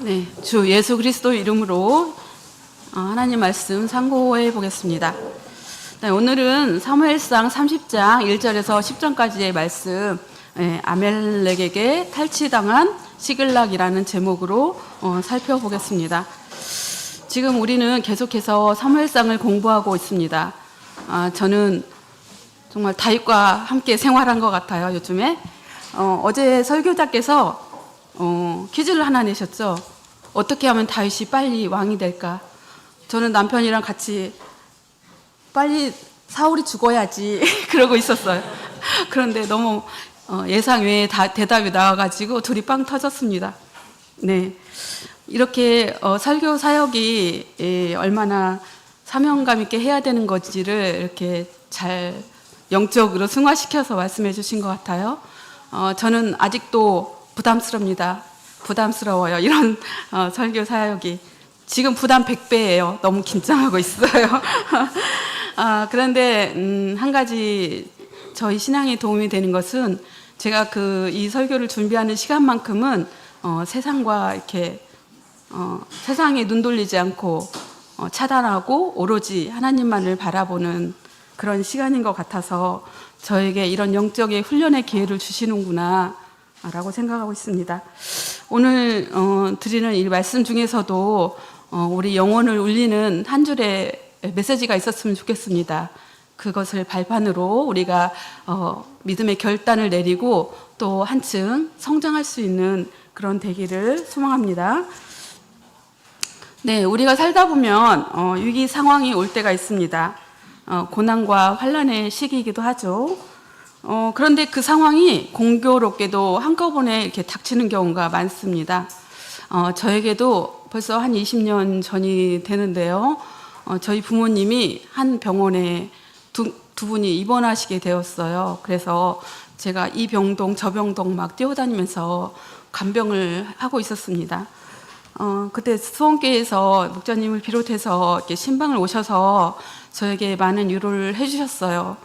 네, 주 예수 그리스도 이름으로 하나님 말씀 상고해 보겠습니다. 네, 오늘은 사무엘상 30장 1절에서 10절까지의 말씀, 아멜렉에게 탈취당한 시글락이라는 제목으로 살펴보겠습니다. 지금 우리는 계속해서 사무엘상을 공부하고 있습니다. 저는 정말 다윗과 함께 생활한 것 같아요, 요즘에. 어제 설교자께서 퀴즈를 하나 내셨죠. 어떻게 하면 다윗이 빨리 왕이 될까? 저는 남편이랑 같이 빨리 사울이 죽어야지 그러고 있었어요. 그런데 너무 예상 외에 대답이 나와가지고 둘이 빵 터졌습니다. 네, 이렇게 설교 사역이 얼마나 사명감 있게 해야 되는 건지를 이렇게 잘 영적으로 승화시켜서 말씀해 주신 것 같아요. 저는 아직도 부담스러워요. 이런 설교 사역이. 지금 부담 100배예요. 너무 긴장하고 있어요. 그런데 한 가지 저희 신앙에 도움이 되는 것은 제가 이 설교를 준비하는 시간만큼은 세상과 이렇게 세상에 눈 돌리지 않고 차단하고 오로지 하나님만을 바라보는 그런 시간인 것 같아서 저에게 이런 영적인 훈련의 기회를 주시는구나 라고 생각하고 있습니다. 오늘 드리는 이 말씀 중에서도 우리 영혼을 울리는 한 줄의 메시지가 있었으면 좋겠습니다. 그것을 발판으로 우리가 믿음의 결단을 내리고 또 한층 성장할 수 있는 그런 되기를 소망합니다. 네, 우리가 살다 보면 위기 상황이 올 때가 있습니다. 고난과 환난의 시기이기도 하죠. 그런데 그 상황이 공교롭게도 한꺼번에 이렇게 닥치는 경우가 많습니다. 저에게도 벌써 한 20년 전이 되는데요. 저희 부모님이 한 병원에 두 분이 입원하시게 되었어요. 그래서 제가 이 병동 저 병동 막 뛰어다니면서 간병을 하고 있었습니다. 그때 수원교회에서 목자님을 비롯해서 이렇게 신방을 오셔서 저에게 많은 위로를 해주셨어요.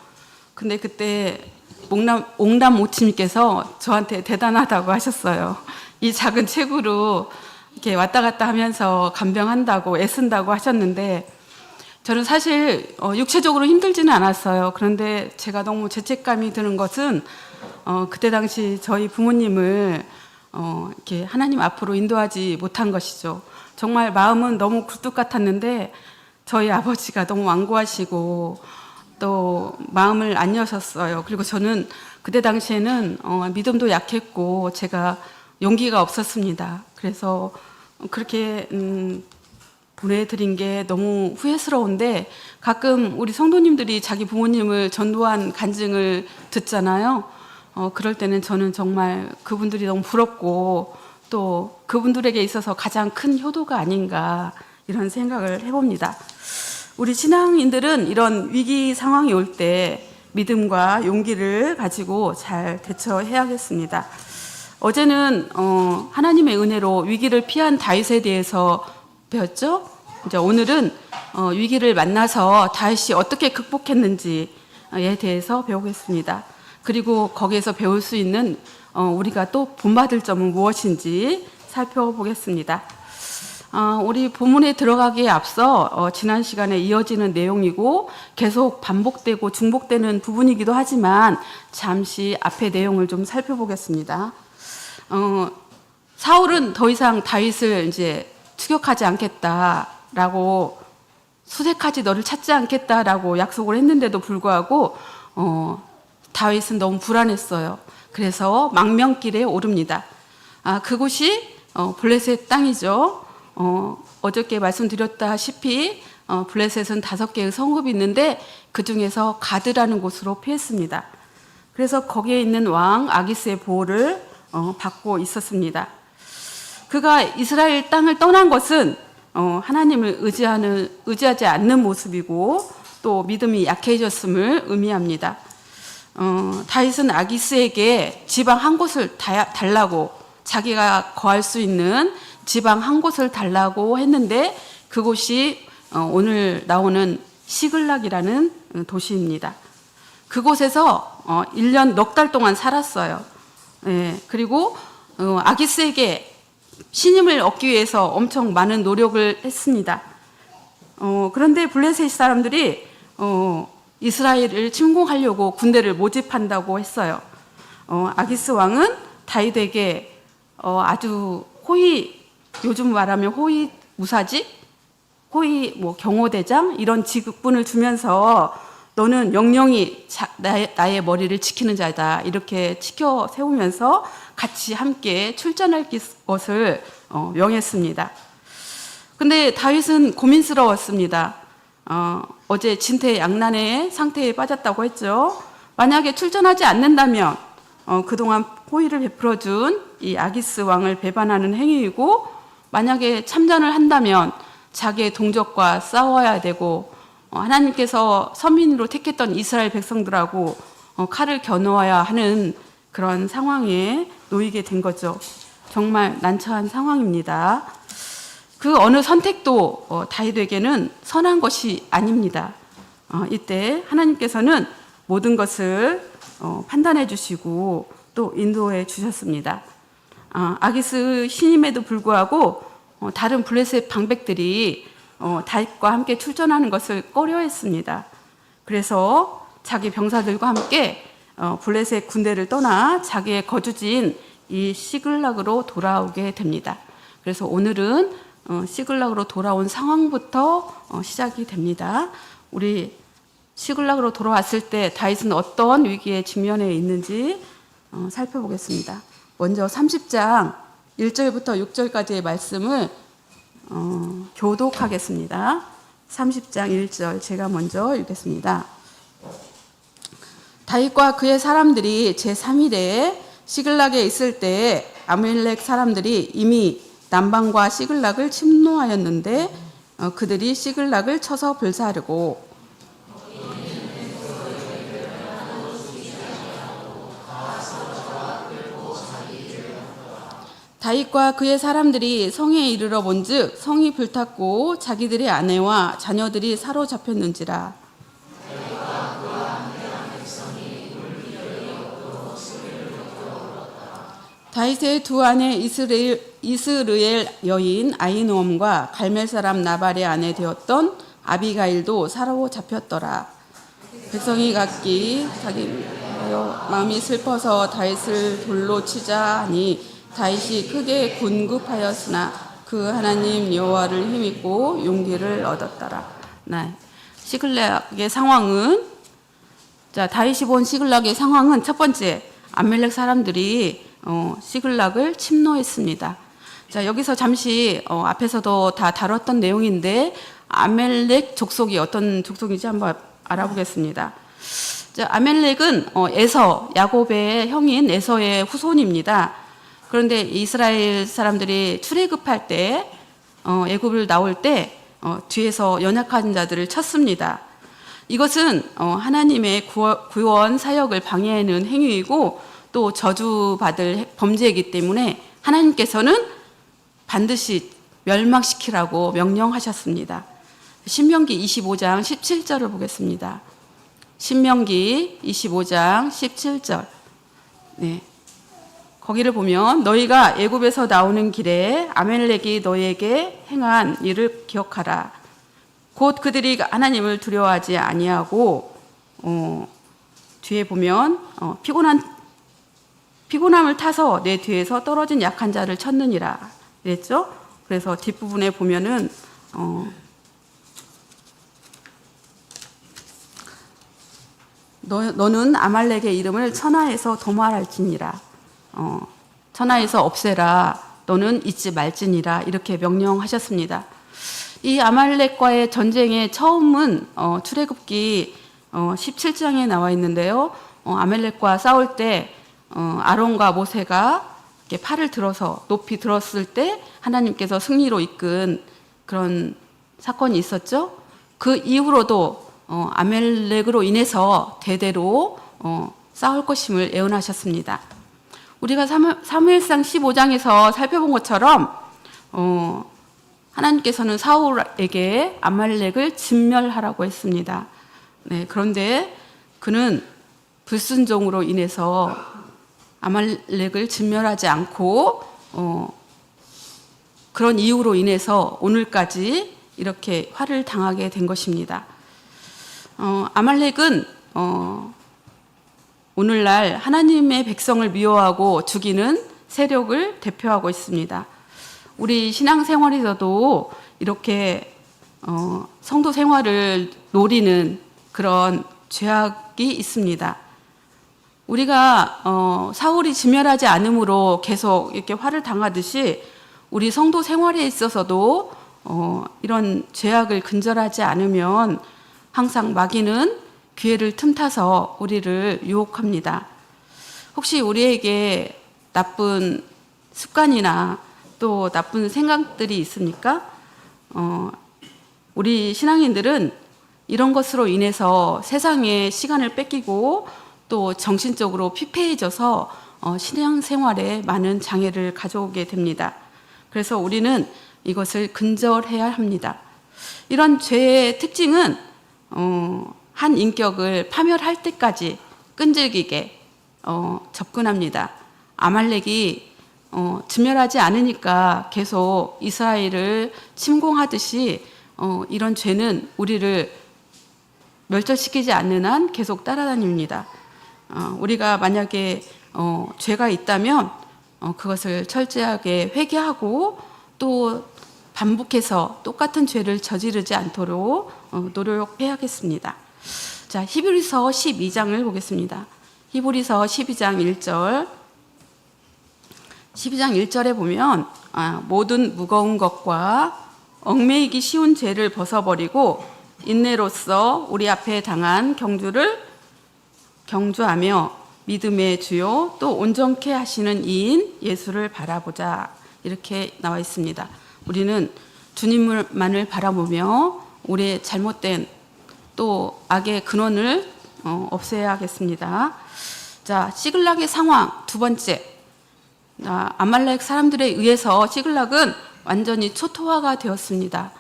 근데 그때 옥남 모치님께서 저한테 대단하다고 하셨어요. 이 작은 체구로 이렇게 왔다 갔다 하면서 간병한다고 애쓴다고 하셨는데 저는 사실 육체적으로 힘들지는 않았어요. 그런데 제가 너무 죄책감이 드는 것은 그때 당시 저희 부모님을 이렇게 하나님 앞으로 인도하지 못한 것이죠. 정말 마음은 너무 굴뚝 같았는데 저희 아버지가 너무 완고하시고 또 마음을 안 여셨어요. 그리고 저는 그때 당시에는 믿음도 약했고 제가 용기가 없었습니다. 그래서 그렇게 보내드린 게 너무 후회스러운데 가끔 우리 성도님들이 자기 부모님을 전도한 간증을 듣잖아요. 그럴 때는 저는 정말 그분들이 너무 부럽고 또 그분들에게 있어서 가장 큰 효도가 아닌가 이런 생각을 해봅니다. 우리 신앙인들은 이런 위기 상황이 올 때 믿음과 용기를 가지고 잘 대처해야겠습니다. 어제는 하나님의 은혜로 위기를 피한 다윗에 대해서 배웠죠? 이제 오늘은 위기를 만나서 다윗이 어떻게 극복했는지에 대해서 배우겠습니다. 그리고 거기에서 배울 수 있는 우리가 또 본받을 점은 무엇인지 살펴보겠습니다. 우리 본문에 들어가기에 앞서 지난 시간에 이어지는 내용이고 계속 반복되고 중복되는 부분이기도 하지만 잠시 앞의 내용을 좀 살펴보겠습니다. 사울은 더 이상 다윗을 이제 추격하지 않겠다라고 수색하지 너를 찾지 않겠다라고 약속을 했는데도 불구하고 다윗은 너무 불안했어요. 그래서 망명길에 오릅니다. 그곳이 블레셋 땅이죠. 어저께 말씀드렸다시피 블레셋은 5개의 성읍이 있는데 그 중에서 가드라는 곳으로 피했습니다. 그래서 거기에 있는 왕 아기스의 보호를 받고 있었습니다. 그가 이스라엘 땅을 떠난 것은 하나님을 의지하지 않는 모습이고 또 믿음이 약해졌음을 의미합니다. 다윗은 아기스에게 지방 한 곳을 달라고 자기가 거할 수 있는 지방 한 곳을 달라고 했는데 그곳이 오늘 나오는 시글락이라는 도시입니다. 그곳에서 1년 넉 달 동안 살았어요. 그리고 아기스에게 신임을 얻기 위해서 엄청 많은 노력을 했습니다. 그런데 블레셋 사람들이 이스라엘을 침공하려고 군대를 모집한다고 했어요. 아기스 왕은 다윗에게 아주 요즘 말하면 호위 무사지, 호위 경호대장 이런 직분을 주면서 너는 영영이 나의 머리를 지키는 자다 이렇게 치켜 세우면서 같이 함께 출전할 것을 명했습니다. 근데 다윗은 고민스러웠습니다. 어제 진퇴양난의 상태에 빠졌다고 했죠. 만약에 출전하지 않는다면 그동안 호의를 베풀어준 이 아기스 왕을 배반하는 행위이고, 만약에 참전을 한다면 자기의 동족과 싸워야 되고 하나님께서 선민으로 택했던 이스라엘 백성들하고 칼을 겨누어야 하는 그런 상황에 놓이게 된 거죠. 정말 난처한 상황입니다. 그 어느 선택도 다윗에게는 선한 것이 아닙니다. 이때 하나님께서는 모든 것을 판단해 주시고 또 인도해 주셨습니다. 아기스 신임에도 불구하고 다른 블레셋 방백들이 다윗과 함께 출전하는 것을 꺼려했습니다. 그래서 자기 병사들과 함께 블레셋 군대를 떠나 자기의 거주지인 이 시글락으로 돌아오게 됩니다. 그래서 오늘은 시글락으로 돌아온 상황부터 시작이 됩니다. 우리 시글락으로 돌아왔을 때 다윗은 어떤 위기에 직면해 있는지 살펴보겠습니다. 먼저 30장 1절부터 6절까지의 말씀을 교독하겠습니다. 30장 1절 제가 먼저 읽겠습니다. 다윗과 그의 사람들이 제3일에 시글락에 있을 때 아말렉 사람들이 이미 남방과 시글락을 침노하였는데 그들이 시글락을 쳐서 불사르고 다윗과 그의 사람들이 성에 이르러 본즉 성이 불탔고 자기들의 아내와 자녀들이 사로잡혔는지라. 다윗의 두 아내 이스르엘 여인 아히노암과 갈멜 사람 나발의 아내 되었던 아비가일도 사로잡혔더라. 백성이 각기 자기 마음이 슬퍼서 다윗을 돌로 치자 하니 다윗이 크게 군급하였으나 그 하나님 여호와를 힘입고 용기를 얻었더라. 네. 시글락의 상황은 다윗이 본 시글락의 상황은 첫 번째 아말렉 사람들이 시글락을 침노했습니다. 자, 여기서 잠시 앞에서도 다 다뤘던 내용인데 아말렉 족속이 어떤 족속인지 한번 알아보겠습니다. 자, 아말렉은 야곱의 형인 에서의 후손입니다. 그런데 이스라엘 사람들이 출애굽할 때 애굽을 나올 때 뒤에서 연약한 자들을 쳤습니다. 이것은 하나님의 구원 사역을 방해하는 행위이고 또 저주받을 범죄이기 때문에 하나님께서는 반드시 멸망시키라고 명령하셨습니다. 신명기 25장 17절을 보겠습니다. 신명기 25장 17절. 네. 거기를 보면 너희가 애굽에서 나오는 길에 아말렉이 너희에게 행한 일을 기억하라. 곧 그들이 하나님을 두려워하지 아니하고 뒤에 보면 피곤함을 타서 내 뒤에서 떨어진 약한 자를 쳤느니라 그랬죠. 그래서 뒷부분에 보면은 너는 아말렉의 이름을 천하에서 도말할지니라. 천하에서 없애라. 너는 잊지 말지니라. 이렇게 명령하셨습니다. 이 아말렉과의 전쟁의 처음은 출애굽기 17장에 나와 있는데요. 아말렉과 싸울 때 아론과 모세가 이렇게 팔을 들어서 높이 들었을 때 하나님께서 승리로 이끈 그런 사건이 있었죠. 그 이후로도 아말렉으로 인해서 대대로 싸울 것임을 예언하셨습니다. 우리가 사무엘상 15장에서 살펴본 것처럼 하나님께서는 사울에게 아말렉을 진멸하라고 했습니다. 네, 그런데 그는 불순종으로 인해서 아말렉을 진멸하지 않고 그런 이유로 인해서 오늘까지 이렇게 화를 당하게 된 것입니다. 아말렉은 오늘날 하나님의 백성을 미워하고 죽이는 세력을 대표하고 있습니다. 우리 신앙생활에서도 이렇게 성도 생활을 노리는 그런 죄악이 있습니다. 우리가 사울이 진멸하지 않음으로 계속 이렇게 화를 당하듯이 우리 성도 생활에 있어서도 이런 죄악을 근절하지 않으면 항상 마귀는 기회를 틈타서 우리를 유혹합니다. 혹시 우리에게 나쁜 습관이나 또 나쁜 생각들이 있습니까? 우리 신앙인들은 이런 것으로 인해서 세상에 시간을 뺏기고 또 정신적으로 피폐해져서 신앙생활에 많은 장애를 가져오게 됩니다. 그래서 우리는 이것을 근절해야 합니다. 이런 죄의 특징은 한 인격을 파멸할 때까지 끈질기게 접근합니다. 아말렉이 진멸하지 않으니까 계속 이스라엘을 침공하듯이 이런 죄는 우리를 멸절시키지 않는 한 계속 따라다닙니다. 우리가 만약에 죄가 있다면 그것을 철저하게 회개하고 또 반복해서 똑같은 죄를 저지르지 않도록 노력해야겠습니다. 자, 히브리서 12장을 보겠습니다. 히브리서 12장 1절. 12장 1절에 보면 모든 무거운 것과 얽매이기 쉬운 죄를 벗어버리고 인내로써 우리 앞에 당한 경주를 경주하며 믿음의 주요 또 온전케 하시는 이인 예수를 바라보자. 이렇게 나와 있습니다. 우리는 주님만을 바라보며 우리의 잘못된 또 악의 근원을 없애야겠습니다. 자, 시글락의 상황 두 번째. 아말렉 사람들에 의해서 시글락은 완전히 초토화가 되었습니다.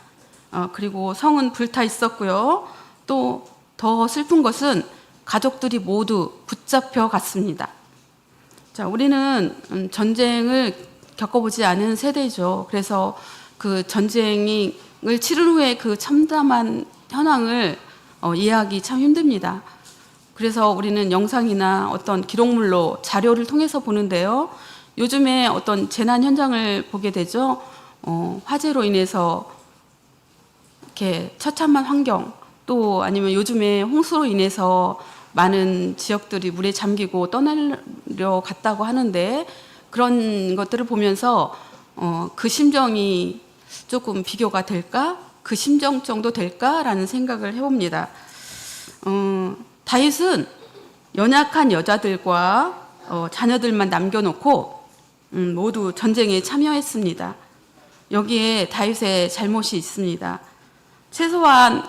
그리고 성은 불타 있었고요. 또 더 슬픈 것은 가족들이 모두 붙잡혀 갔습니다. 자, 우리는 전쟁을 겪어보지 않은 세대죠. 그래서 그 전쟁을 치른 후에 그 참담한 현황을 이해하기 참 힘듭니다. 그래서 우리는 영상이나 어떤 기록물로 자료를 통해서 보는데요. 요즘에 어떤 재난 현장을 보게 되죠. 화재로 인해서 이렇게 처참한 환경, 또 아니면 요즘에 홍수로 인해서 많은 지역들이 물에 잠기고 떠나려 갔다고 하는데 그런 것들을 보면서 그 심정이 조금 비교가 될까? 그 심정 정도 될까라는 생각을 해봅니다. 다윗은 연약한 여자들과 자녀들만 남겨놓고 모두 전쟁에 참여했습니다. 여기에 다윗의 잘못이 있습니다. 최소한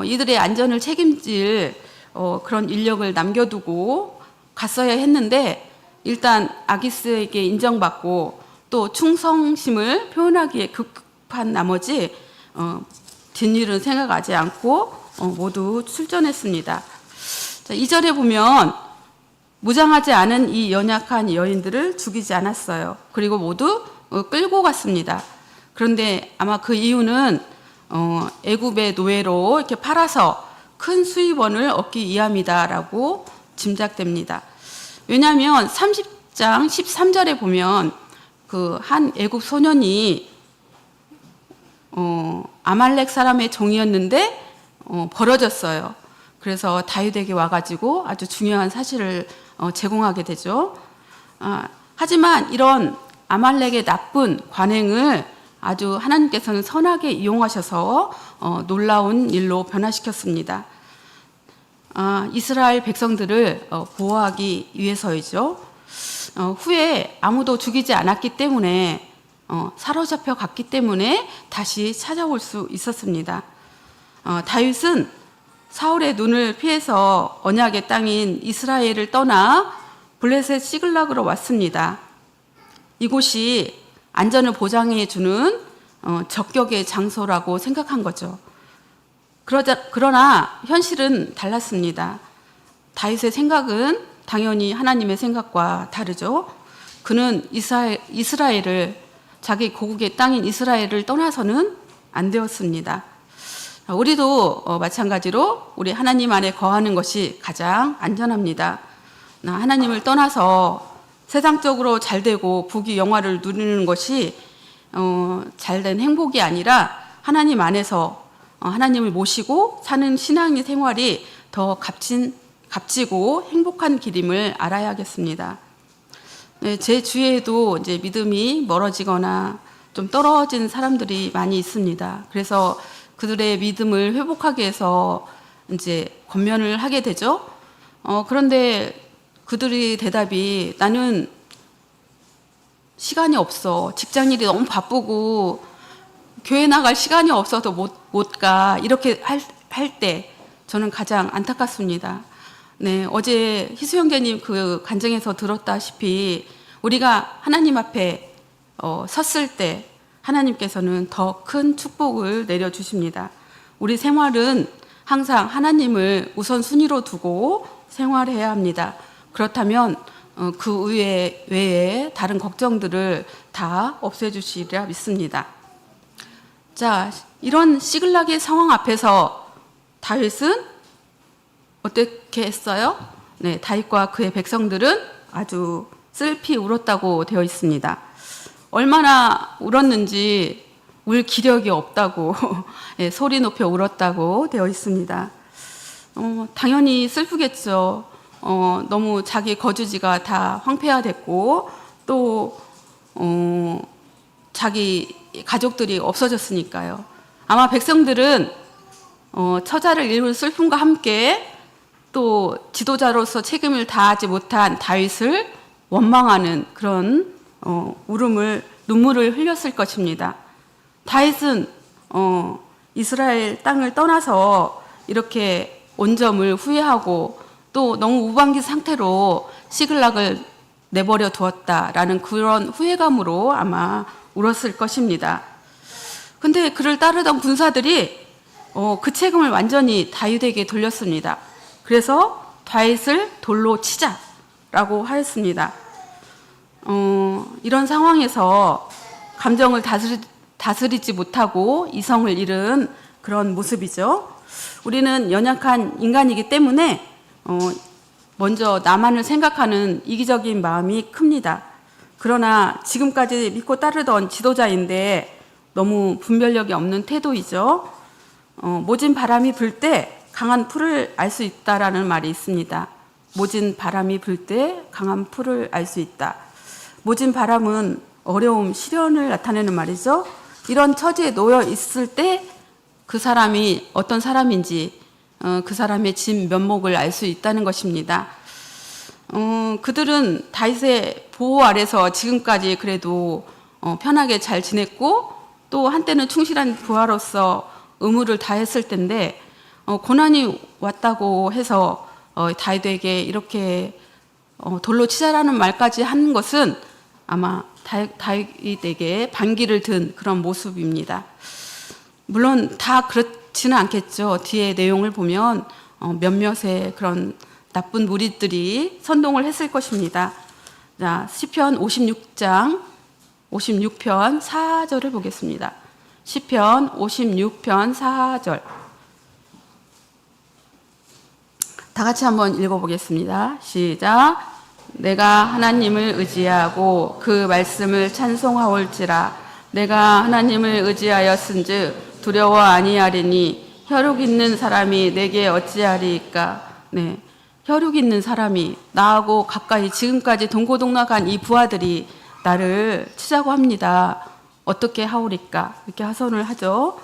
이들의 안전을 책임질 그런 인력을 남겨두고 갔어야 했는데 일단 아기스에게 인정받고 또 충성심을 표현하기에 급급한 나머지 뒷일은 생각하지 않고 모두 출전했습니다. 자, 2절에 보면 무장하지 않은 이 연약한 여인들을 죽이지 않았어요. 그리고 모두 끌고 갔습니다. 그런데 아마 그 이유는 애굽의 노예로 이렇게 팔아서 큰 수입원을 얻기 위함이다라고 짐작됩니다. 왜냐하면 30장 13절에 보면 그 한 애굽 소년이 아말렉 사람의 종이었는데 벌어졌어요. 그래서 다윗에게 와가지고 아주 중요한 사실을 제공하게 되죠. 하지만 이런 아말렉의 나쁜 관행을 아주 하나님께서는 선하게 이용하셔서 놀라운 일로 변화시켰습니다. 이스라엘 백성들을 보호하기 위해서이죠. 후에 아무도 죽이지 않았기 때문에 사로잡혀 갔기 때문에 다시 찾아올 수 있었습니다. 다윗은 사울의 눈을 피해서 언약의 땅인 이스라엘을 떠나 블레셋 시글락으로 왔습니다. 이곳이 안전을 보장해 주는 적격의 장소라고 생각한 거죠. 그러나 현실은 달랐습니다. 다윗의 생각은 당연히 하나님의 생각과 다르죠. 그는 이스라엘을 자기 고국의 땅인 이스라엘을 떠나서는 안 되었습니다. 우리도 마찬가지로 우리 하나님 안에 거하는 것이 가장 안전합니다. 하나님을 떠나서 세상적으로 잘되고 부귀 영화를 누리는 것이 잘된 행복이 아니라 하나님 안에서 하나님을 모시고 사는 신앙의 생활이 더 값지고 행복한 길임을 알아야겠습니다. 네, 제 주위에도 이제 믿음이 멀어지거나 좀 떨어진 사람들이 많이 있습니다. 그래서 그들의 믿음을 회복하기 위해서 이제 권면을 하게 되죠. 그런데 그들의 대답이 나는 시간이 없어. 직장일이 너무 바쁘고 교회 나갈 시간이 없어서 못 가. 이렇게 할 때 저는 가장 안타깝습니다. 네, 어제 희수형제님 그 간증에서 들었다시피 우리가 하나님 앞에 섰을 때 하나님께서는 더 큰 축복을 내려주십니다. 우리 생활은 항상 하나님을 우선순위로 두고 생활해야 합니다. 그렇다면 그 외에 다른 걱정들을 다 없애주시리라 믿습니다. 자, 이런 시글락의 상황 앞에서 다윗은 어떻게 했어요? 네, 다윗과 그의 백성들은 아주 슬피 울었다고 되어 있습니다. 얼마나 울었는지 울 기력이 없다고 네, 소리 높여 울었다고 되어 있습니다. 당연히 슬프겠죠. 너무 자기 거주지가 다 황폐화됐고 또 자기 가족들이 없어졌으니까요. 아마 백성들은 처자를 잃을 슬픔과 함께 또 지도자로서 책임을 다하지 못한 다윗을 원망하는 그런 눈물을 흘렸을 것입니다. 다윗은 이스라엘 땅을 떠나서 이렇게 온 점을 후회하고 또 너무 우방기 상태로 시글락을 내버려 두었다라는 그런 후회감으로 아마 울었을 것입니다. 근데 그를 따르던 군사들이 그 책임을 완전히 다윗에게 돌렸습니다. 그래서 다윗을 돌로 치자라고 하였습니다. 이런 상황에서 감정을 다스리지 못하고 이성을 잃은 그런 모습이죠. 우리는 연약한 인간이기 때문에 먼저 나만을 생각하는 이기적인 마음이 큽니다. 그러나 지금까지 믿고 따르던 지도자인데 너무 분별력이 없는 태도이죠. 모진 바람이 불 때 강한 풀을 알 수 있다라는 말이 있습니다. 모진 바람이 불 때 강한 풀을 알 수 있다. 모진 바람은 어려움, 시련을 나타내는 말이죠. 이런 처지에 놓여 있을 때 그 사람이 어떤 사람인지 그 사람의 진 면목을 알 수 있다는 것입니다. 그들은 다윗의 보호 아래서 지금까지 그래도 편하게 잘 지냈고 또 한때는 충실한 부하로서 의무를 다했을 텐데 고난이 왔다고 해서 다윗에게 이렇게 돌로 치자라는 말까지 한 것은 아마 다윗에게 반기를 든 그런 모습입니다. 물론 다 그렇지는 않겠죠. 뒤에 내용을 보면 몇몇의 그런 나쁜 무리들이 선동을 했을 것입니다. 자, 시편 56편 4절을 보겠습니다. 시편 56편 4절. 다 같이 한번 읽어보겠습니다. 시작. 내가 하나님을 의지하고 그 말씀을 찬송하올지라. 내가 하나님을 의지하였은즉 두려워 아니하리니 혈육 있는 사람이 내게 어찌하리이까. 네, 혈육 있는 사람이 나하고 가까이 지금까지 동고동락한 이 부하들이 나를 치자고 합니다. 어떻게 하오리까? 이렇게 하소연을 하죠.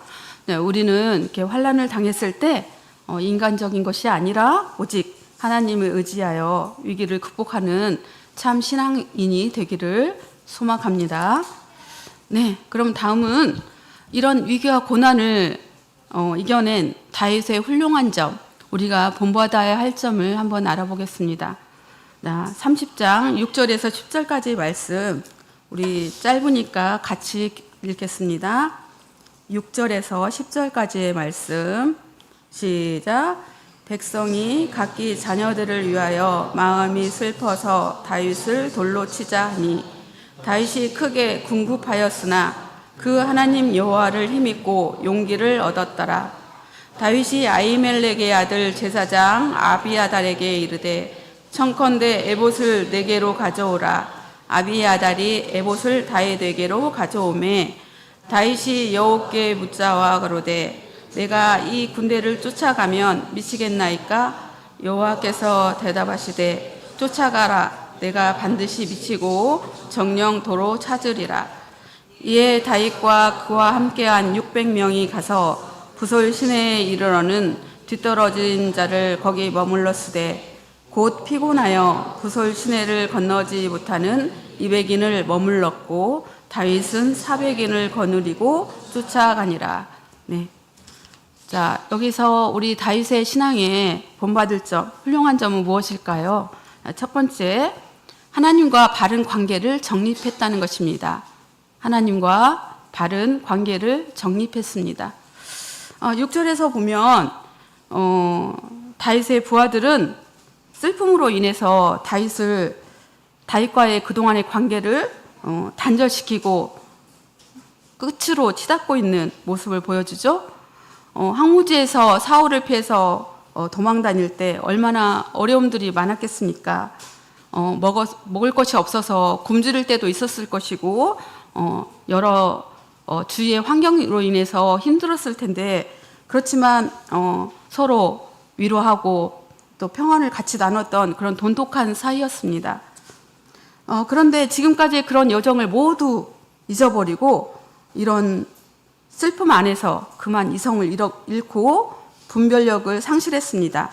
네, 우리는 이렇게 환난을 당했을 때 인간적인 것이 아니라 오직 하나님을 의지하여 위기를 극복하는 참 신앙인이 되기를 소망합니다. 네, 그럼 다음은 이런 위기와 고난을 이겨낸 다윗의 훌륭한 점, 우리가 본받아야 할 점을 한번 알아보겠습니다. 30장 6절에서 10절까지 말씀, 우리 짧으니까 같이 읽겠습니다. 6절에서 10절까지의 말씀 시작. 백성이 각기 자녀들을 위하여 마음이 슬퍼서 다윗을 돌로 치자 하니 다윗이 크게 궁급하였으나 그 하나님 여호와를 힘입고 용기를 얻었더라. 다윗이 아히멜렉의 아들 제사장 아비아달에게 이르되 청컨대 에봇을 내게로 가져오라. 아비아달이 에봇을 다윗에게로 가져오매 다윗이 여호와께 묻자와 그러되 내가 이 군대를 쫓아가면 미치겠나이까? 여호와께서 대답하시되 쫓아가라. 내가 반드시 미치고 정령 도로 찾으리라. 이에 다윗과 그와 함께한 600명이 가서 부솔 시내에 이르러는 뒤떨어진 자를 거기 머물렀으되 곧 피곤하여 부솔 시내를 건너지 못하는 200인을 머물렀고 다윗은 400인을 거느리고 쫓아가니라. 네. 자, 여기서 우리 다윗의 신앙에 본받을 점, 훌륭한 점은 무엇일까요? 첫 번째, 하나님과 바른 관계를 정립했다는 것입니다. 하나님과 바른 관계를 정립했습니다. 6절에서 보면 다윗의 부하들은 슬픔으로 인해서 다윗과의 그동안의 관계를 단절시키고 끝으로 치닫고 있는 모습을 보여주죠. 황무지에서 사울을 피해서 도망 다닐 때 얼마나 어려움들이 많았겠습니까? 먹을 것이 없어서 굶주릴 때도 있었을 것이고 여러 주위의 환경으로 인해서 힘들었을 텐데 그렇지만 서로 위로하고 또 평안을 같이 나눴던 그런 돈독한 사이였습니다. 그런데 지금까지 그런 여정을 모두 잊어버리고 이런 슬픔 안에서 그만 이성을 잃고 분별력을 상실했습니다.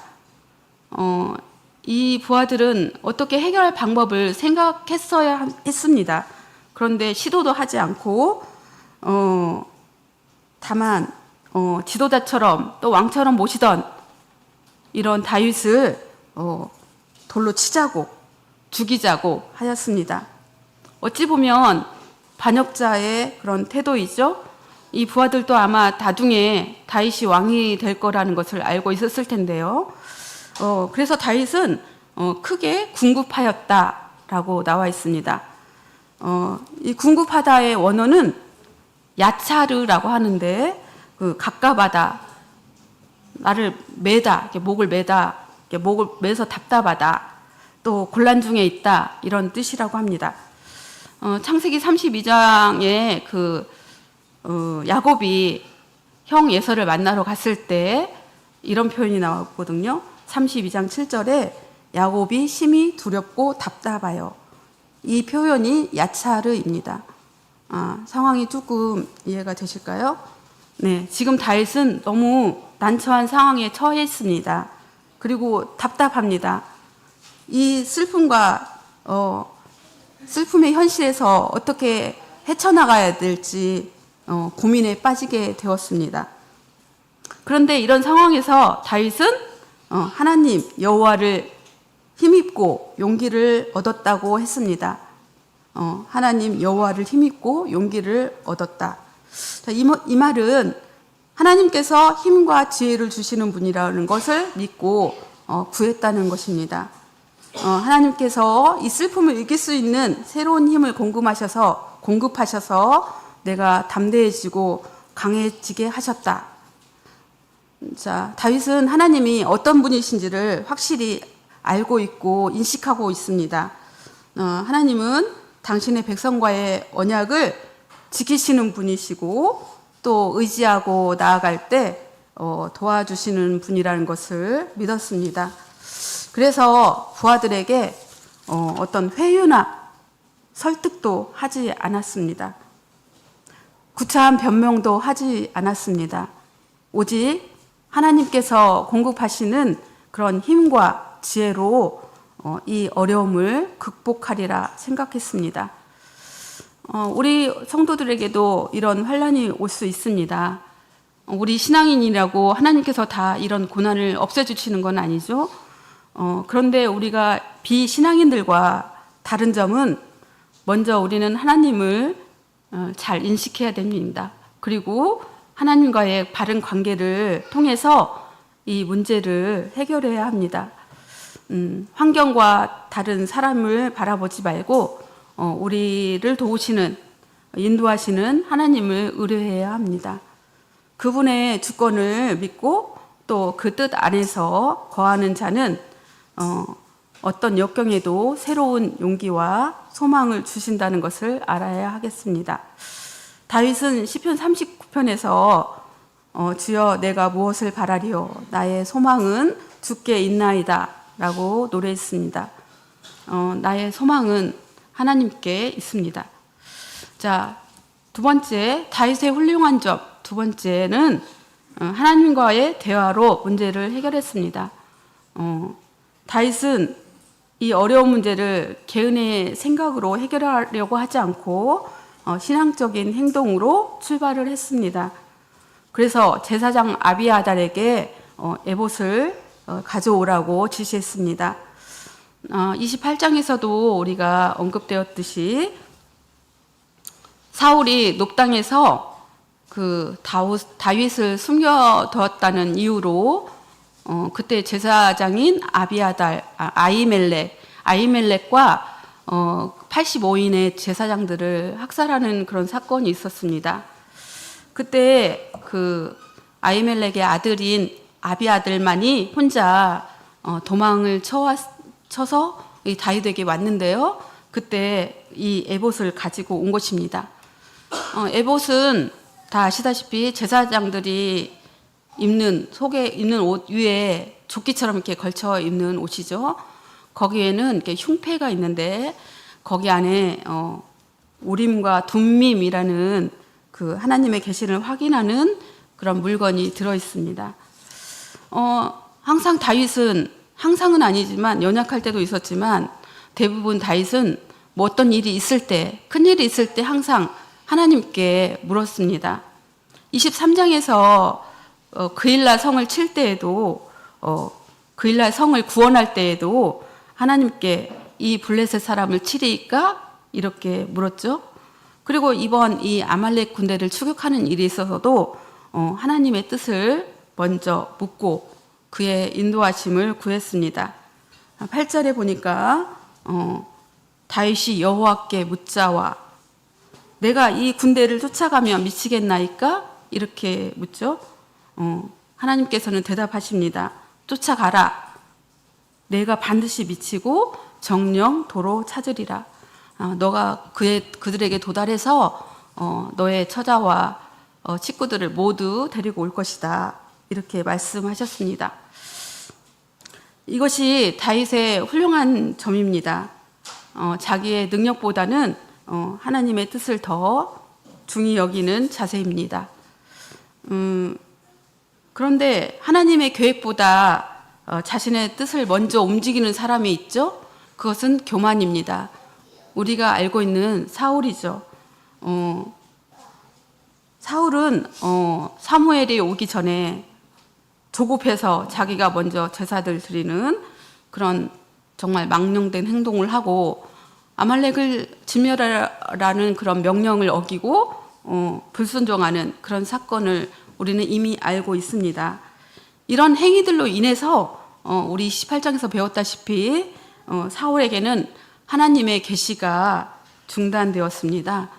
이 부하들은 어떻게 해결할 방법을 생각했어야 했습니다. 그런데 시도도 하지 않고 다만 지도자처럼 또 왕처럼 모시던 이런 다윗을 돌로 치자고 죽이자고 하였습니다. 어찌 보면 반역자의 그런 태도이죠. 이 부하들도 아마 나중에 다윗이 왕이 될 거라는 것을 알고 있었을 텐데요. 그래서 다윗은 크게 궁급하였다라고 나와 있습니다. 이 궁급하다의 원어는 야차르라고 하는데 갑갑하다, 나를 매다, 목을 매다, 목을 매서 답답하다, 또 곤란 중에 있다 이런 뜻이라고 합니다. 창세기 32장에 야곱이 형 에서를 만나러 갔을 때 이런 표현이 나왔거든요. 32장 7절에 야곱이 심히 두렵고 답답하여, 이 표현이 야차르입니다. 상황이 조금 이해가 되실까요? 네, 지금 다윗은 너무 난처한 상황에 처해 있습니다. 그리고 답답합니다. 이 슬픔과 슬픔의 현실에서 어떻게 헤쳐나가야 될지 고민에 빠지게 되었습니다. 그런데 이런 상황에서 다윗은 하나님 여호와를 힘입고 용기를 얻었다고 했습니다. 하나님 여호와를 힘입고 용기를 얻었다. 자, 이 말은 하나님께서 힘과 지혜를 주시는 분이라는 것을 믿고 구했다는 것입니다. 하나님께서 이 슬픔을 이길 수 있는 새로운 힘을 공급하셔서 내가 담대해지고 강해지게 하셨다. 자, 다윗은 하나님이 어떤 분이신지를 확실히 알고 있고 인식하고 있습니다. 하나님은 당신의 백성과의 언약을 지키시는 분이시고 또 의지하고 나아갈 때 도와주시는 분이라는 것을 믿었습니다. 그래서 부하들에게 어떤 회유나 설득도 하지 않았습니다. 구차한 변명도 하지 않았습니다. 오직 하나님께서 공급하시는 그런 힘과 지혜로 이 어려움을 극복하리라 생각했습니다. 우리 성도들에게도 이런 환난이 올 수 있습니다. 우리 신앙인이라고 하나님께서 다 이런 고난을 없애주시는 건 아니죠. 그런데 우리가 비신앙인들과 다른 점은 먼저 우리는 하나님을 잘 인식해야 됩니다. 그리고 하나님과의 바른 관계를 통해서 이 문제를 해결해야 합니다. 환경과 다른 사람을 바라보지 말고 우리를 도우시는, 인도하시는 하나님을 의뢰해야 합니다. 그분의 주권을 믿고 또 그 뜻 안에서 거하는 자는 어떤 역경에도 새로운 용기와 소망을 주신다는 것을 알아야 하겠습니다. 다윗은 시편 39편에서 주여 내가 무엇을 바라리요 나의 소망은 주께 있나이다 라고 노래했습니다. 나의 소망은 하나님께 있습니다. 자, 두 번째, 다윗의 훌륭한 점. 두 번째는 하나님과의 대화로 문제를 해결했습니다. 다윗은 이 어려운 문제를 개인의 생각으로 해결하려고 하지 않고 신앙적인 행동으로 출발을 했습니다. 그래서 제사장 아비아달에게 에봇을 가져오라고 지시했습니다. 28장에서도 우리가 언급되었듯이 사울이 높당에서 그 다윗을 숨겨두었다는 이유로 그때 제사장인 아히멜렉과 85인의 제사장들을 학살하는 그런 사건이 있었습니다. 그때 그 아히멜렉의 아들인 아비아들만이 혼자 도망을 쳐서 이 다윗에게 왔는데요. 그때 이 에봇을 가지고 온 것입니다. 에봇은 다 아시다시피 제사장들이 속에 입는 옷 위에 조끼처럼 이렇게 걸쳐 입는 옷이죠. 거기에는 이렇게 흉패가 있는데 거기 안에 우림과 둠밈이라는 그 하나님의 계시를 확인하는 그런 물건이 들어 있습니다. 항상 다윗은 항상은 아니지만 연약할 때도 있었지만 대부분 다윗은 뭐 어떤 일이 있을 때, 큰 일이 있을 때 항상 하나님께 물었습니다. 23장에서 그일라 성을 칠 때에도 그일라 성을 구원할 때에도 하나님께 이 블레셋 사람을 치리까 이렇게 물었죠. 그리고 이번 이 아말렉 군대를 추격하는 일이 있어서도 하나님의 뜻을 먼저 묻고 그의 인도하심을 구했습니다. 8절에 보니까 다윗이 여호와께 묻자와 내가 이 군대를 쫓아가면 미치겠나이까? 이렇게 묻죠. 하나님께서는 대답하십니다. 쫓아가라. 내가 반드시 미치고 정령 도로 찾으리라. 너가 그들에게 도달해서 너의 처자와 식구들을 모두 데리고 올 것이다. 이렇게 말씀하셨습니다. 이것이 다윗의 훌륭한 점입니다. 자기의 능력보다는 하나님의 뜻을 더 중히 여기는 자세입니다. 그런데 하나님의 계획보다 자신의 뜻을 먼저 움직이는 사람이 있죠? 그것은 교만입니다. 우리가 알고 있는 사울이죠. 사울은 사무엘이 오기 전에 조급해서 자기가 먼저 제사를 드리는 그런 정말 망령된 행동을 하고 아말렉을 진멸하라는 그런 명령을 어기고 불순종하는 그런 사건을 우리는 이미 알고 있습니다. 이런 행위들로 인해서 우리 18장에서 배웠다시피 사울에게는 하나님의 계시가 중단되었습니다.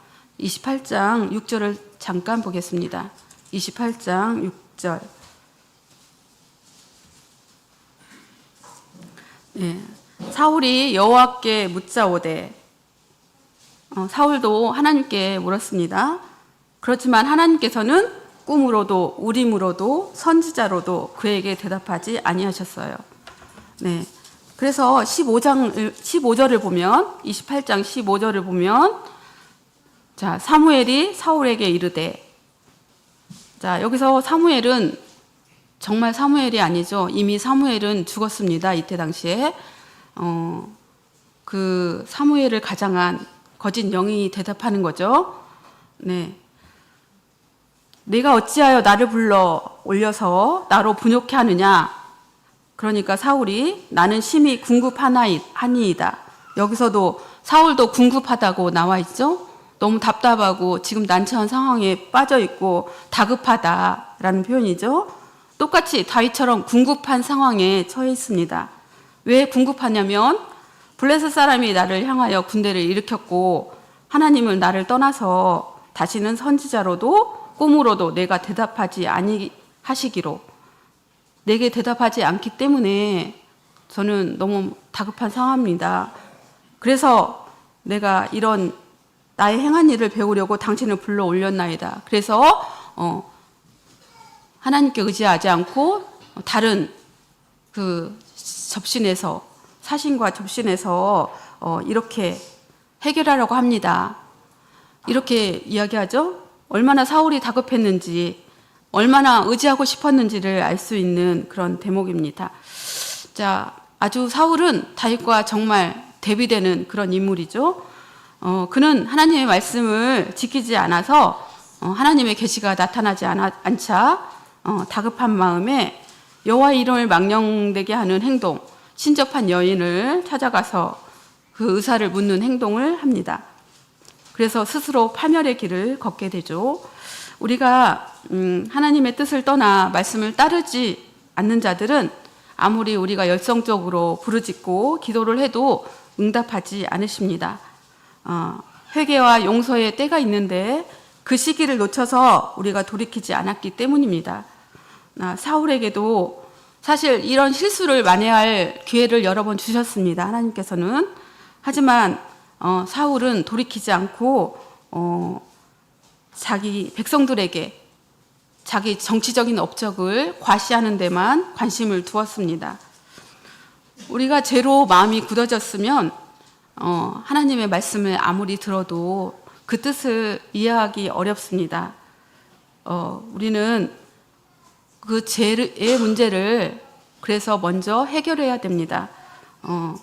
28장 6절을 잠깐 보겠습니다. 28장 6절. 네. 사울이 여호와께 묻자오되 사울도 하나님께 물었습니다. 그렇지만 하나님께서는 꿈으로도 우림으로도 선지자로도 그에게 대답하지 아니하셨어요. 네. 그래서 15절을 보면 28장 15절을 보면 자, 사무엘이 사울에게 이르되 자, 여기서 사무엘은 정말 사무엘이 아니죠. 이미 사무엘은 죽었습니다. 이때 당시에 그 사무엘을 가장한 거짓 영이 대답하는 거죠. 네. 네가 어찌하여 나를 불러 올려서 나로 분욕케 하느냐? 그러니까 사울이 나는 심히 궁급하니이다. 여기서도 사울도 궁급하다고 나와 있죠. 너무 답답하고 지금 난처한 상황에 빠져 있고 다급하다라는 표현이죠. 똑같이 다윗처럼 궁급한 상황에 처해 있습니다. 왜 궁급하냐면 블레셋 사람이 나를 향하여 군대를 일으켰고 하나님을 나를 떠나서 다시는 선지자로도 꿈으로도 내가 대답하지 아니하시기로 내게 대답하지 않기 때문에 저는 너무 다급한 상황입니다. 그래서 내가 이런 나의 행한 일을 배우려고 당신을 불러 올렸나이다. 그래서 하나님께 의지하지 않고 다른 그 접신에서 사신과 접신에서 이렇게 해결하려고 합니다. 이렇게 이야기하죠. 얼마나 사울이 다급했는지, 얼마나 의지하고 싶었는지를 알 수 있는 그런 대목입니다. 자, 아주 사울은 다윗과 정말 대비되는 그런 인물이죠. 그는 하나님의 말씀을 지키지 않아서 하나님의 계시가 나타나지 않자 다급한 마음에 여호와의 이름을 망령되게 하는 행동, 신접한 여인을 찾아가서 그 의사를 묻는 행동을 합니다. 그래서 스스로 파멸의 길을 걷게 되죠. 우리가 하나님의 뜻을 떠나 말씀을 따르지 않는 자들은 아무리 우리가 열성적으로 부르짖고 기도를 해도 응답하지 않으십니다. 회개와 용서의 때가 있는데 그 시기를 놓쳐서 우리가 돌이키지 않았기 때문입니다. 사울에게도 사실 이런 실수를 만회할 기회를 여러 번 주셨습니다. 하나님께서는. 하지만 사울은 돌이키지 않고 자기 백성들에게 자기 정치적인 업적을 과시하는 데만 관심을 두었습니다. 우리가 죄로 마음이 굳어졌으면 하나님의 말씀을 아무리 들어도 그 뜻을 이해하기 어렵습니다. 우리는 그 죄의 문제를 그래서 먼저 해결해야 됩니다.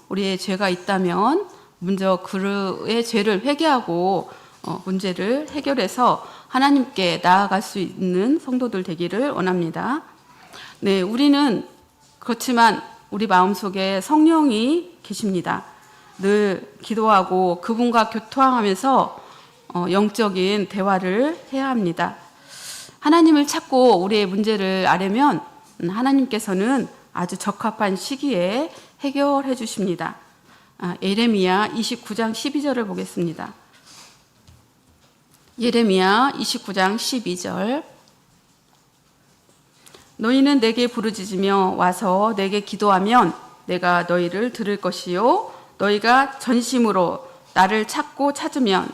우리의 죄가 있다면 먼저 그의 죄를 회개하고 문제를 해결해서 하나님께 나아갈 수 있는 성도들 되기를 원합니다. 네, 우리는 그렇지만 우리 마음속에 성령이 계십니다. 늘 기도하고 그분과 교통하면서 영적인 대화를 해야 합니다. 하나님을 찾고 우리의 문제를 아려면 하나님께서는 아주 적합한 시기에 해결해 주십니다. 예레미야 29장 12절을 보겠습니다. 예레미야 29장 12절. 너희는 내게 부르짖으며 와서 내게 기도하면 내가 너희를 들을 것이요 너희가 전심으로 나를 찾고 찾으면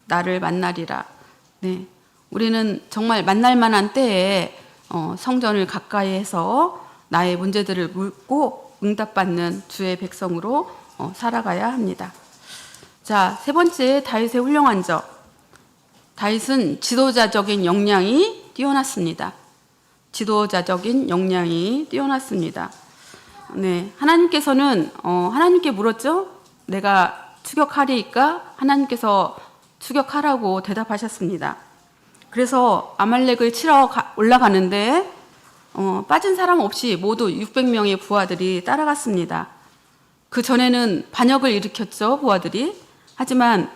나를 만나리라. 네, 우리는 정말 만날 만한 때에 성전을 가까이 해서 나의 문제들을 묻고 응답받는 주의 백성으로 살아가야 합니다. 자, 세 번째 다윗의 훌륭한 점. 다윗은 지도자적인 역량이 뛰어났습니다. 지도자적인 역량이 뛰어났습니다. 네, 하나님께서는 하나님께 물었죠. 내가 추격하리이까? 하나님께서 추격하라고 대답하셨습니다. 그래서 아말렉을 치러 올라가는데 빠진 사람 없이 모두 600명의 부하들이 따라갔습니다. 그 전에는 반역을 일으켰죠, 부하들이. 하지만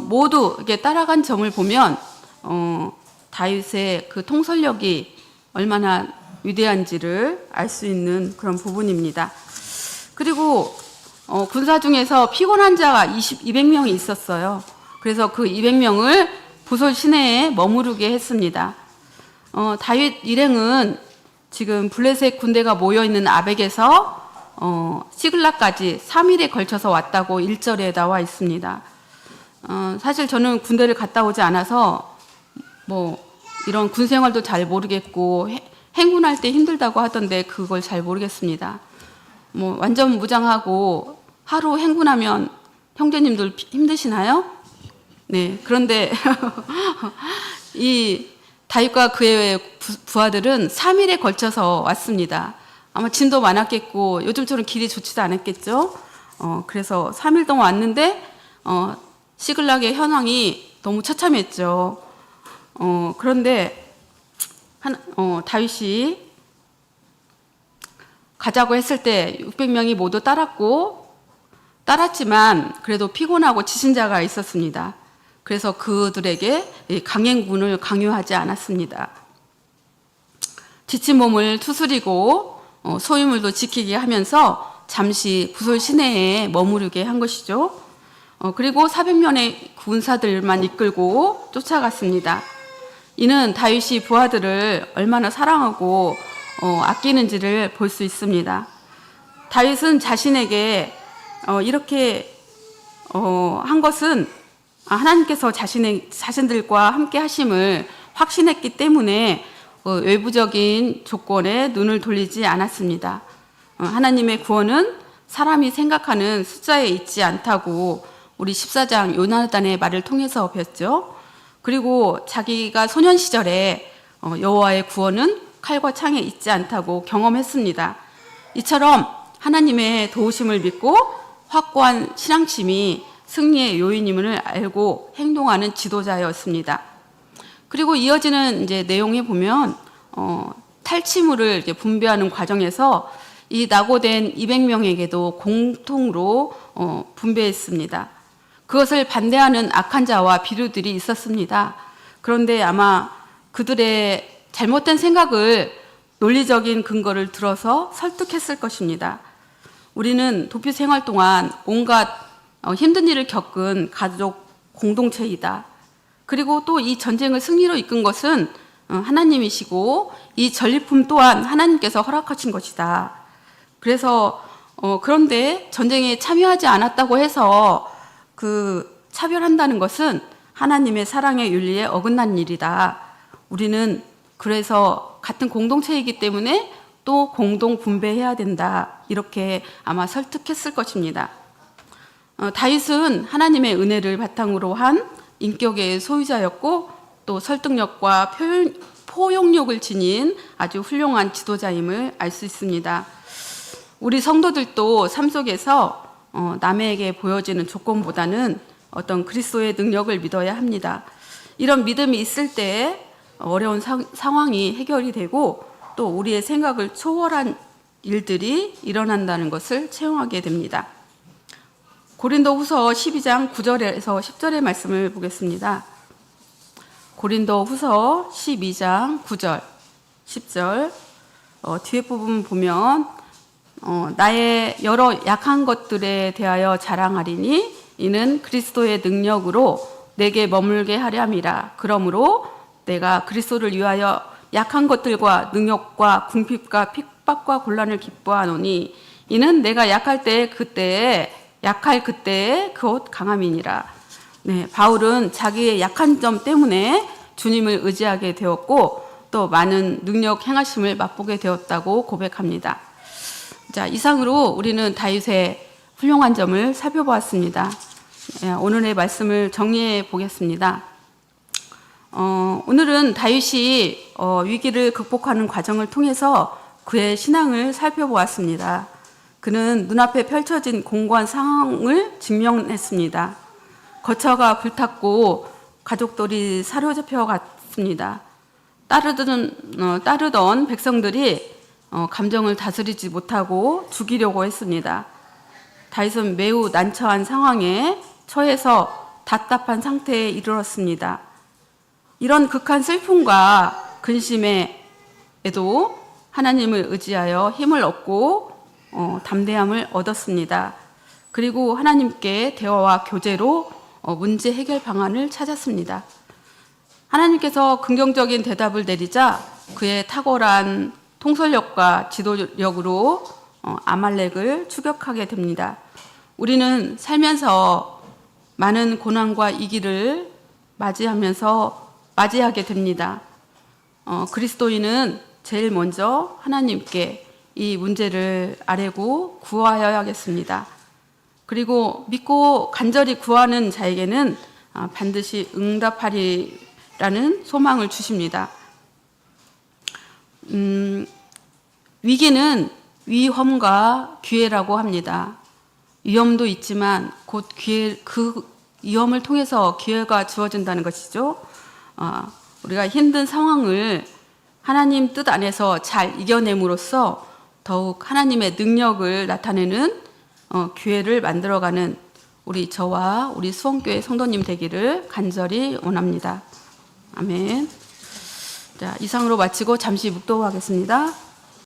모두 이렇게 따라간 점을 보면 다윗의 그 통솔력이 얼마나 위대한지를 알 수 있는 그런 부분입니다. 그리고 군사 중에서 피곤한 자가 200명이 있었어요. 그래서 그 200명을 부솔 시내에 머무르게 했습니다. 다윗 일행은 지금 블레셋 군대가 모여있는 아벡에서 시글락까지 3일에 걸쳐서 왔다고 1절에 나와 있습니다. 사실 저는 군대를 갔다 오지 않아서 뭐 이런 군 생활도 잘 모르겠고 행군할 때 힘들다고 하던데 그걸 잘 모르겠습니다. 뭐 완전 무장하고 하루 행군하면 형제님들 힘드시나요? 네, 그런데 이 다윗과 그의 부하들은 3일에 걸쳐서 왔습니다. 아마 짐도 많았겠고 요즘처럼 길이 좋지도 않았겠죠. 그래서 3일 동안 왔는데 시글락의 현황이 너무 처참했죠. 그런데 다윗이 가자고 했을 때 600명이 모두 따랐지만 그래도 피곤하고 지친 자가 있었습니다. 그래서 그들에게 강행군을 강요하지 않았습니다. 지친 몸을 추스리고 소유물도 지키게 하면서 잠시 부솔 시내에 머무르게 한 것이죠. 그리고 400명의 군사들만 이끌고 쫓아갔습니다. 이는 다윗이 부하들을 얼마나 사랑하고 아끼는지를 볼 수 있습니다. 다윗은 자신에게 이렇게 한 것은 하나님께서 자신들과 함께 하심을 확신했기 때문에 외부적인 조건에 눈을 돌리지 않았습니다. 하나님의 구원은 사람이 생각하는 숫자에 있지 않다고 우리 14장 요나단의 말을 통해서 배웠죠. 그리고 자기가 소년 시절에 여호와의 구원은 칼과 창에 있지 않다고 경험했습니다. 이처럼 하나님의 도우심을 믿고 확고한 신앙심이 승리의 요인임을 알고 행동하는 지도자였습니다. 그리고 이어지는 이제 내용에 보면 탈취물을 이제 분배하는 과정에서 이 낙오된 200명에게도 공통으로 분배했습니다. 그것을 반대하는 악한 자와 비류들이 있었습니다. 그런데 아마 그들의 잘못된 생각을 논리적인 근거를 들어서 설득했을 것입니다. 우리는 도피 생활 동안 온갖 힘든 일을 겪은 가족 공동체이다. 그리고 또 이 전쟁을 승리로 이끈 것은 하나님이시고 이 전리품 또한 하나님께서 허락하신 것이다. 그래서 그런데 전쟁에 참여하지 않았다고 해서 차별한다는 것은 하나님의 사랑의 윤리에 어긋난 일이다. 우리는 그래서 같은 공동체이기 때문에 또 공동 분배해야 된다. 이렇게 아마 설득했을 것입니다. 다윗은 하나님의 은혜를 바탕으로 한 인격의 소유자였고 또 설득력과 포용력을 지닌 아주 훌륭한 지도자임을 알 수 있습니다. 우리 성도들도 삶 속에서 남에게 보여지는 조건보다는 어떤 그리스도의 능력을 믿어야 합니다. 이런 믿음이 있을 때 어려운 상황이 해결이 되고 또 우리의 생각을 초월한 일들이 일어난다는 것을 체험하게 됩니다. 고린도후서 12장 9절에서 10절의 말씀을 보겠습니다. 고린도후서 12장 9절, 10절 뒤에 부분 보면 나의 여러 약한 것들에 대하여 자랑하리니 이는 그리스도의 능력으로 내게 머물게 하려 함이라. 그러므로 내가 그리스도를 위하여 약한 것들과 능력과 궁핍과 핍박과 곤란을 기뻐하노니 이는 내가 약할 그때에 곧 강함이니라. 네, 바울은 자기의 약한 점 때문에 주님을 의지하게 되었고 또 많은 능력 행하심을 맛보게 되었다고 고백합니다. 자, 이상으로 우리는 다윗의 훌륭한 점을 살펴보았습니다. 오늘의 말씀을 정리해 보겠습니다. 오늘은 다윗이 위기를 극복하는 과정을 통해서 그의 신앙을 살펴보았습니다. 그는 눈앞에 펼쳐진 공고한 상황을 직면했습니다. 거처가 불탔고 가족들이 사로잡혀 갔습니다. 따르던 백성들이 감정을 다스리지 못하고 죽이려고 했습니다. 다윗은 매우 난처한 상황에 처해서 답답한 상태에 이르렀습니다. 이런 극한 슬픔과 근심에도 하나님을 의지하여 힘을 얻고 담대함을 얻었습니다. 그리고 하나님께 대화와 교제로 문제 해결 방안을 찾았습니다. 하나님께서 긍정적인 대답을 내리자 그의 탁월한 통솔력과 지도력으로 아말렉을 추격하게 됩니다. 우리는 살면서 많은 고난과 위기를 맞이하게 됩니다. 그리스도인은 제일 먼저 하나님께 이 문제를 아뢰고 구하여야겠습니다. 그리고 믿고 간절히 구하는 자에게는 반드시 응답하리라는 소망을 주십니다. 위기는 위험과 기회라고 합니다. 위험도 있지만 곧 그 위험을 통해서 기회가 주어진다는 것이죠. 우리가 힘든 상황을 하나님 뜻 안에서 잘 이겨냄으로써 더욱 하나님의 능력을 나타내는 기회를 만들어가는 저와 우리 수원교회 성도님 되기를 간절히 원합니다. 아멘. 자, 이상으로 마치고 잠시 묵도하겠습니다.